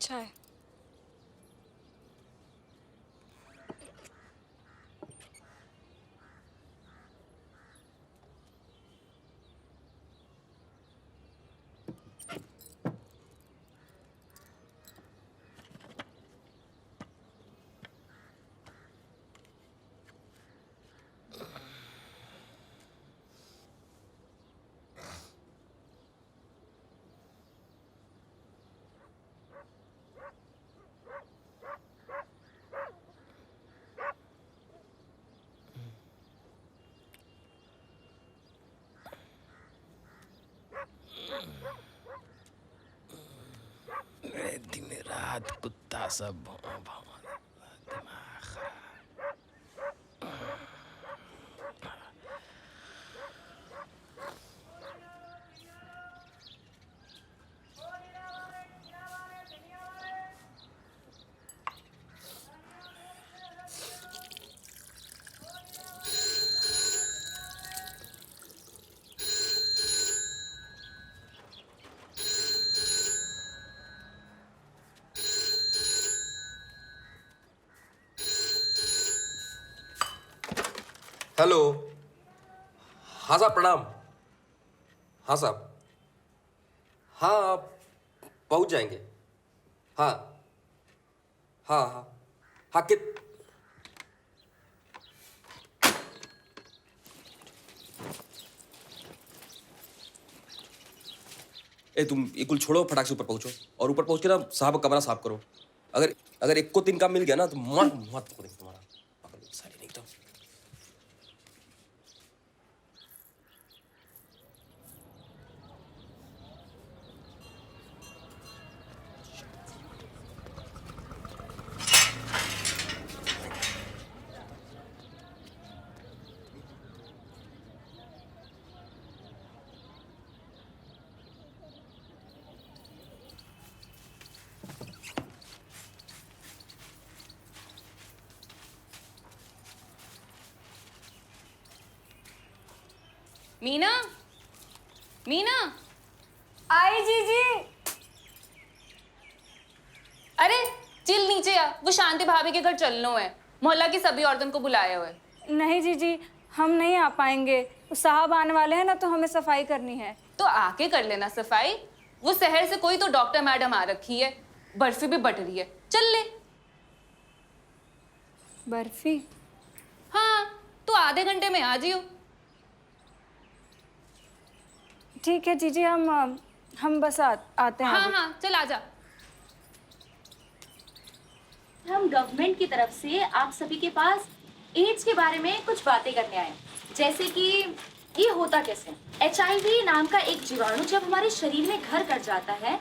अच्छा है। दिन रात कुत्ता सब भौं भौं, दिमाग खराब। हेलो। हाँ साहब प्रणाम। हाँ साहब। हाँ आप पहुंच जाएंगे। हाँ हाँ हाँ हाँ कित तुम ये कुल छोड़ो, फटाक से ऊपर पहुंचो और ऊपर पहुंच के ना साहब का कमरा साफ करो। अगर अगर एक को 3 काम मिल गया ना तो मत मत करेंगे तुम्हारा पागल सारी नहीं तो। मीना, मीना, आई जीजी। अरे चिल नीचे आ, वो शांति भाभी के घर चलना है। मोहल्ला की सभी औरतों को बुलाए हुए। नहीं जीजी, हम नहीं आ पाएंगे। साहब आने वाले हैं ना, तो हमें सफाई करनी है। तो आके कर लेना सफाई। वो शहर से कोई तो डॉक्टर मैडम आ रखी है, बर्फी भी बट रही है, चल ले। बर्फी? हाँ, तो आधे घंटे में आ जियो। ठीक है जीजी, हम बस आते हैं। हाँ अभी। हाँ चल आजा। हम गवर्नमेंट की तरफ से आप सभी के पास एड्स के बारे में कुछ बातें करने आए। जैसे कि ये होता कैसे, HIV नाम का एक जीवाणु जब हमारे शरीर में घर कर जाता है,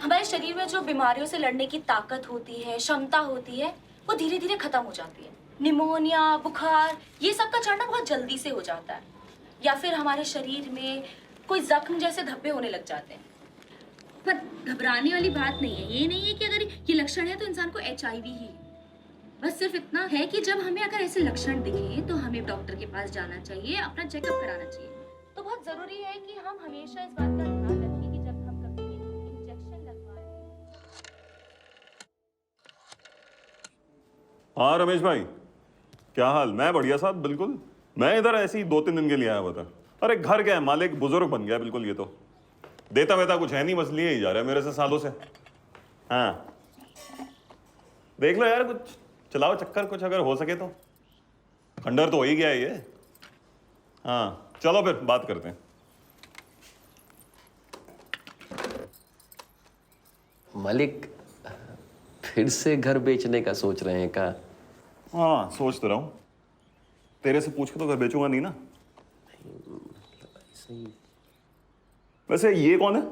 हमारे शरीर में जो बीमारियों से लड़ने की ताकत होती है, क्षमता होती है, वो धीरे धीरे खत्म हो जाती है। निमोनिया, बुखार, ये सब का चढ़ना बहुत जल्दी से हो जाता है। या फिर हमारे शरीर में कोई जख्म जैसे धब्बे होने लग जाते हैं। पर घबराने वाली बात नहीं है। ये नहीं है कि अगर ये लक्षण है तो इंसान को HIV ही है। बस सिर्फ इतना है कि जब हमें अगर ऐसे लक्षण दिखे तो हमें डॉक्टर के पास जाना चाहिए, अपना चेकअप कराना चाहिए। तो बहुत जरूरी है कि हम हमेशा इस बात का ध्यान रखें कि जब हम कभी इंजेक्शन लगवाएं। हाँ रमेश भाई, क्या हाल? मैं बढ़िया साहब, बिल्कुल। मैं इधर ऐसे ही 2-3 दिन के लिए आया हुआ था। अरे घर क्या है, मालिक बुजुर्ग बन गया बिल्कुल। ये तो देता वेता कुछ है नहीं, बस लिए ही जा रहा है मेरे से सालों से। हाँ देख लो यार, कुछ चलाओ चक्कर, कुछ अगर हो सके तो। खंडर तो हो ही गया है ये। हाँ चलो फिर बात करते हैं। मालिक फिर से घर बेचने का सोच रहे हैं का? हाँ सोच तो रहा हूँ। तेरे से पूछ के तो घर बेचूंगा नहीं ना। वैसे ये कौन है?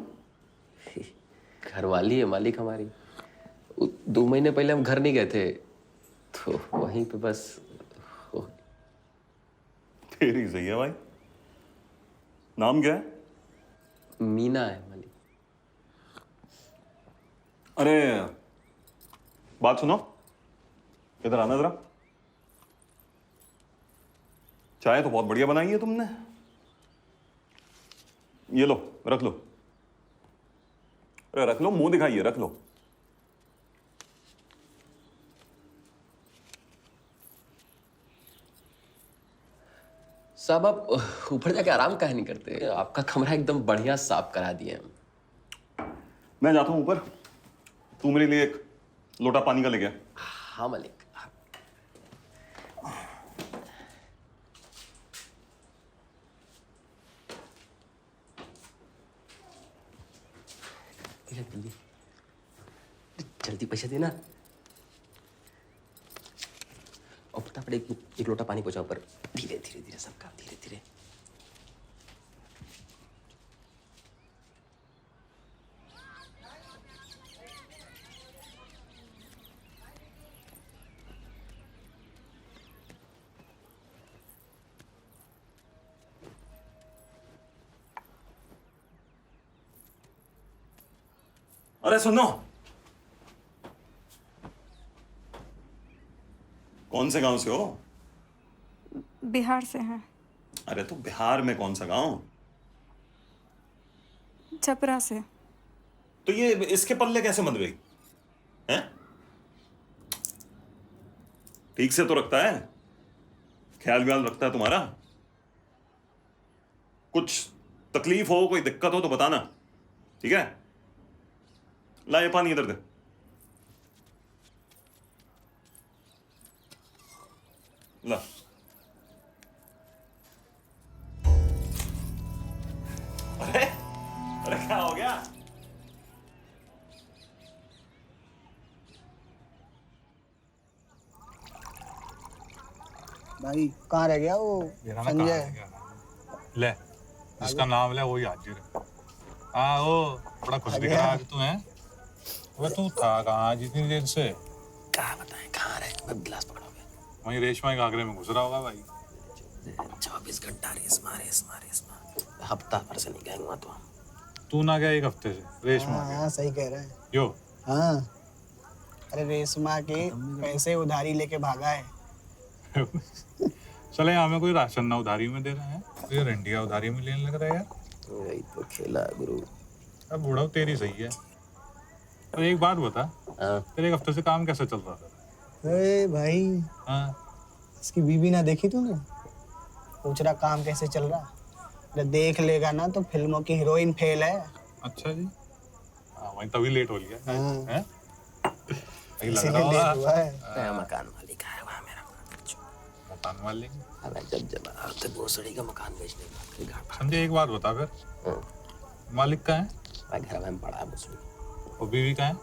घरवाली है मालिक हमारी। 2 महीने पहले हम घर नहीं गए थे, तो वहीं पे बस तेरी सही है भाई। नाम क्या है? मीना है मालिक। अरे बात सुनो, इधर आना जरा। चाय तो बहुत बढ़िया बनाई है तुमने। ये लो, रख लो। अरे रख लो, मुंह दिखाइए, रख लो। साहब आप ऊपर जाके आराम काहे नहीं करते? आपका कमरा एकदम बढ़िया साफ करा दिए हम। मैं जाता हूँ ऊपर, तू मेरे लिए एक लोटा पानी का ले गया। हाँ मालिक। जल्दी जल्दी पैसे देना और फटाफट एक लोटा पानी पहुंचाओ, पर धीरे धीरे धीरे सब काम धीरे धीरे। अरे सुनो, कौन से गांव से हो? बिहार से हैं। अरे तो बिहार में कौन सा गांव? छपरा से। तो ये इसके पल्ले कैसे बंध गई हैं? ठीक से तो रखता है, ख्याल व्याल रखता है तुम्हारा? कुछ तकलीफ हो, कोई दिक्कत हो तो बताना, ठीक है? ला ये पानी इधर दे। ला। अरे अरे क्या हो गया? भाई कहाँ रह गया वो संजय? ले जिसका नाम ले वही हाजिर है। हाँ वो बड़ा खुश दिख रहा है आज तू है। वो तू था कहाँ जितनी देर से? कहाँ बताएं कहाँ रहे? मैं गिलास पकड़ोगे? वहीं रेशमा के आगरे में घुस रहा होगा भाई। 24 घंटा रेसमा रेसमा रेसमा, हफ्ता भर से नहीं गए वहाँ तो हम। तू ना गया एक हफ्ते से रेशमा हाँ के? हाँ सही कह रहा है। यो हाँ अरे रेशमा के पैसे उधारी लेके भागा है। चले हमें कोई राशन ना उधारी में दे रहे हैं, तो ये रंडिया उधारी में लेने लग रहा है यार। यही तो खेला है गुरु। अब बूढ़ा तेरी सही है। तो एक बात बता, हाँ तेरे एक हफ्ते से काम कैसे चल रहा था? अरे भाई हाँ इसकी बीवी ना देखी तूने? पूछ रहा काम कैसे चल रहा। जब देख लेगा ना तो फिल्मों की हीरोइन फेल है। अच्छा जी। हाँ वहीं तभी लेट हो लिया हाँ। हैं? वही लग इसीलिए रहा होगा। लेट हुआ है। मैं मकान मालिक आया हुआ है मेरा। मकान मालिक। अब जब आते भोसड़ी का मकान बेचने का घर भाग। संजय एक बात बता फिर, हाँ, मालिक कहाँ है मैं घर में पड़ा है भोसड़ी। और बीवी कहाँ है?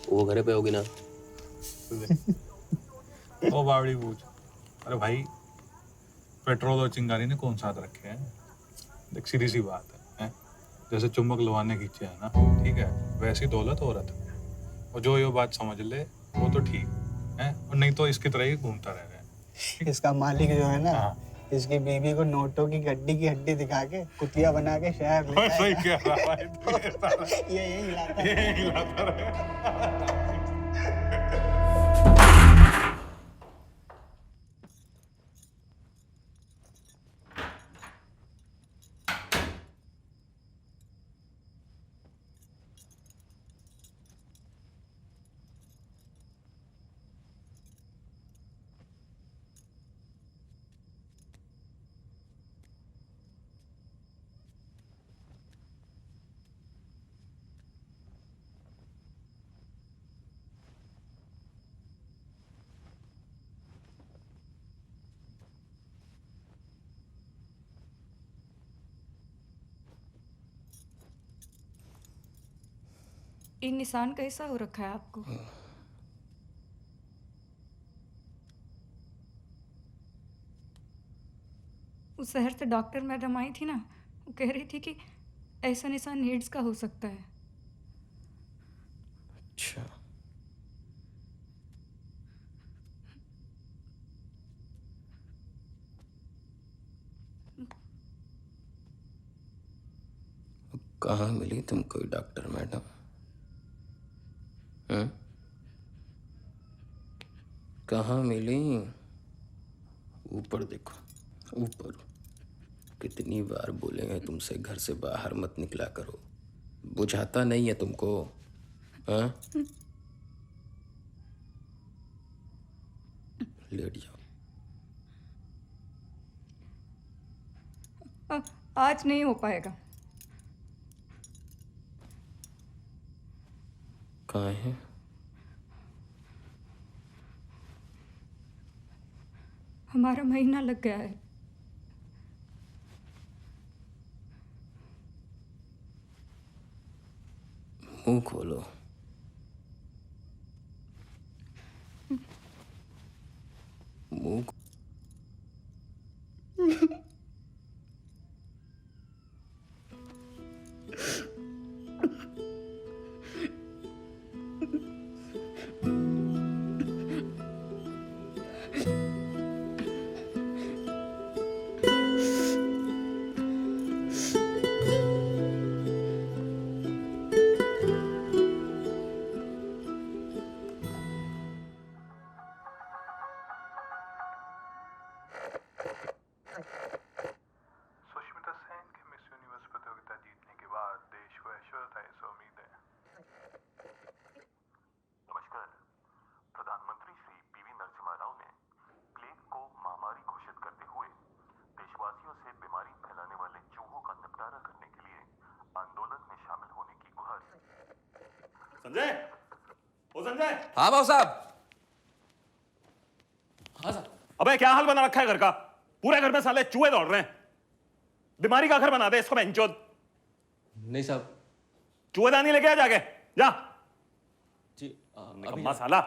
वो घर पे होगी ना। ओ बावड़ी पूछ। अरे भाई पेट्रोल और चिंगारी ने कौन साथ रखे हैं? देख सीधी सी बात है, हैं? जैसे चुम्बक लवाने की है ना, ठीक है, वैसी दौलत औरत है। और जो ये बात समझ ले वो तो ठीक है, और नहीं तो इसकी तरह ही घूमता रहेगा। इसका मालिक जो है ना, हाँ। इसकी बीवी को नोटों की गड्डी की हड्डी दिखा के कुतिया बना के शहर ले सही कह रहा है। ये यही लाता है। ये हिलाता रहे। ये निशान कैसा हो रखा है आपको? उस शहर से डॉक्टर मैडम आई थी ना, वो कह रही थी कि ऐसा निशान एड्स का हो सकता है। अच्छा कहाँ मिली तुमको ये डॉक्टर मैडम? हैं? कहाँ मिली? ऊपर देखो, ऊपर। कितनी बार बोलेंगे तुमसे घर से बाहर मत निकला करो, बुझाता नहीं है तुमको? हाँ? लेट जाओ। आज नहीं हो पाएगा। कहाँ है? हमारा महीना लग गया है। मुंह खोलो। मुंह सुष्मिता सेन के मिस यूनिवर्स प्रतियोगिता जीतने के बाद देश को ऐश्वर्य से उम्मीद है। नमस्कार। प्रधानमंत्री श्री पीवी नरसिम्हा राव ने प्लेग को महामारी घोषित करते हुए देशवासियों से बीमारी फैलाने वाले चूहों का निपटारा करने के लिए आंदोलन में शामिल होने की गुहार की। संजय, ओ संजय, हाँ बाबू साहब। हाँ साहब। अबे क्या हाल बना रखा है घर का? पूरे घर में साले चूहे दौड़ रहे हैं। बीमारी का घर बना दे इसको बेंचोद। नहीं साहब। चूहेदानी लेके आ जाके जा। जी निकम्मा साला।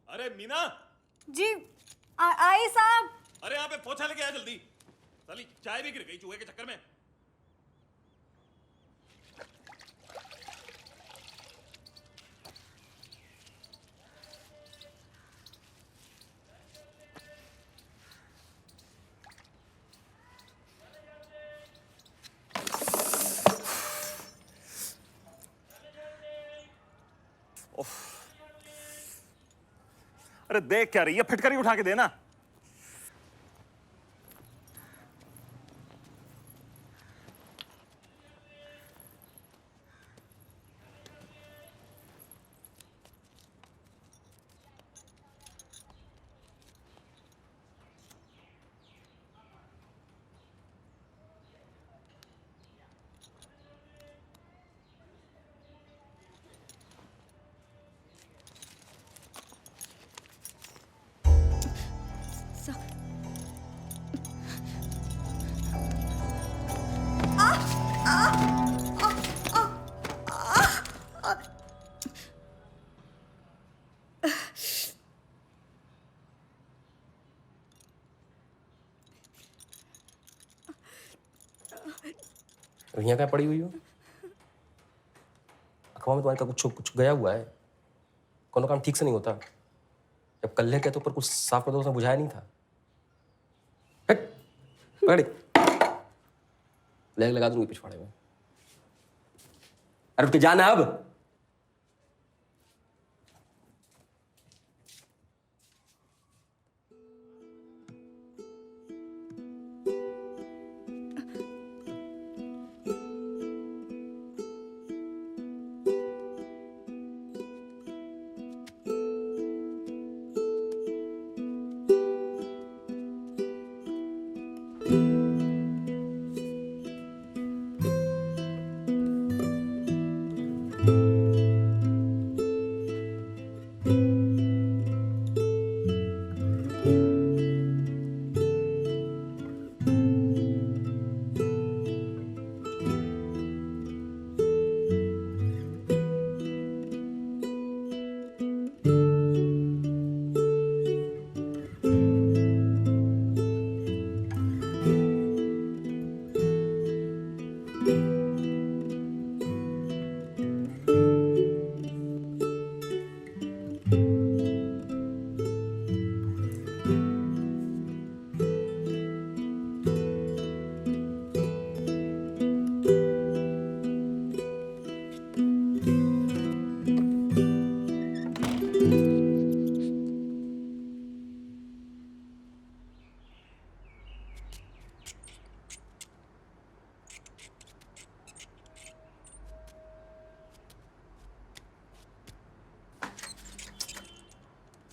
अरे मीना, जी आए साहब। अरे यहाँ पे पोछा लेके आ जल्दी। साली चाय भी गिर गई चूहे के चक्कर में। अरे देख क्या रही है, फिटकरी उठा के देना। यहाँ क्या पड़ी हुई हो? अखबार में तुम्हारे का कुछ गया हुआ है। कोनो काम ठीक से नहीं होता। जब कल्ले के तो ऊपर कुछ साफ कर दो, उसने बुझाया नहीं था। हट, पकड़। लेग लगा दूंगी पिछवाड़े में। अरे उठ के जाना अब।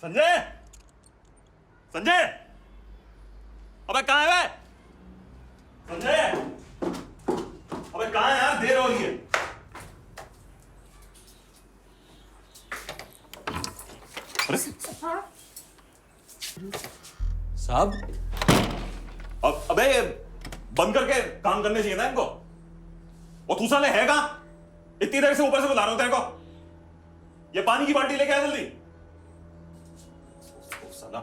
संजय, संजय, अबे कहाँ है वे? संजय, अबे कहाँ है यार, देर हो रही है। अरे साहब, अब अबे बंद करके काम करने चाहिए ना इनको। और तू साले है कहाँ? इतनी देर से ऊपर से बुला रहा हूं तेरे को। ये पानी की बाल्टी लेके आ जल्दी। ओ साला।